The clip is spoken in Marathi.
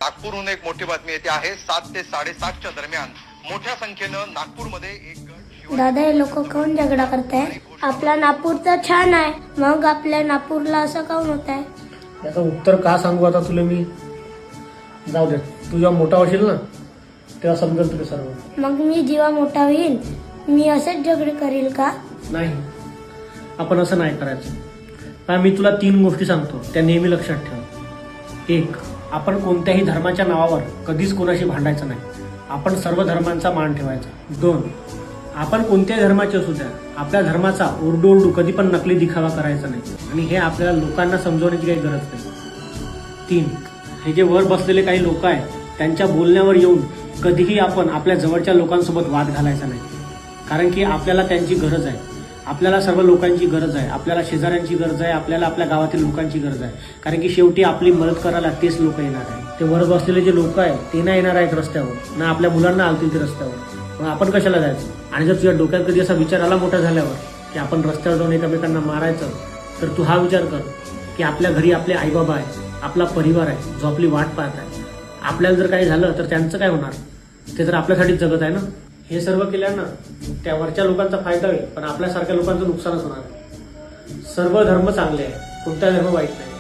नागपूरहून एक मोठी बातमी येते आहे. 7 ते 7:30च्या दरम्यान मोठ्या संख्येनं नागपूरमध्ये एक दादा हे लोक कोण झगडा करताय? आपला नागपूर तर छान आहे, मग आपल्या नागपूरला असं काऊन होत आहे? याचं उत्तर का सांगू आता तुला मी? जाऊ दे, तू जेव्हा मोठा होशील ना तेव्हा समजेल तुला सर्व. मग मी जेव्हा मोठा होईल मी असेच झगडे करील का? नाही, आपण असं नाही करायचं. पण मी तुला 3 गोष्टी सांगतो, त्या नेहमी लक्षात ठेव. 1, आपण कोणत्याही धर्माच्या नावावर कधीच कोणाशी भांडायचं नाही. आपण सर्व धर्मांचा मान ठेवायचा. 2, आपण कोणत्याही धर्माचे असू द्या, आपल्या धर्माचा ओरडू कधी पण नकली दिखावा करायचा नाही. आणि हे आपल्याला लोकांना समजवण्याची काही गरज नाही. 3, हे जे वर बसलेले काही लोक आहेत त्यांच्या बोलण्यावर येऊन कधीही आपण आपल्या जवळच्या लोकांसोबत वाद घालायचा नाही. कारण की आपल्याला त्यांची गरज आहे, आपल्याला सर्व लोकांची गरज आहे, आपल्याला शेजाऱ्यांची गरज आहे, आपल्याला आपल्या गावातील लोकांची गरज आहे. कारण की शेवटी आपली मदत करायला तेच लोक येणार आहे. ते वर बसलेले जे लोक आहेत ते नाही येणार आहेत रस्त्यावर, ना आपल्या मुलांना आलतील ते रस्त्यावर. मग आपण कशाला जायचं? आणि जर तुझ्या डोक्यात कधी असा विचार आला मोठा झाल्यावर की आपण रस्त्यावर जाऊन एकमेकांना मारायचं, तर तू हा विचार कर की आपल्या घरी आपले आईबाबा आहे, आपला परिवार आहे जो आपली वाट पाहत आहे. आपल्याला जर काही झालं तर त्यांचं काय होणार? ते तर आपल्यासाठीच जगत आहे ना. हे सर्व केल्यानं त्या वरच्या लोकांचा फायदा होईल, पण आपल्यासारख्या लोकांचं नुकसानच होणार आहे. सर्व धर्म चांगले आहे, कोणता धर्म वाईट नाही.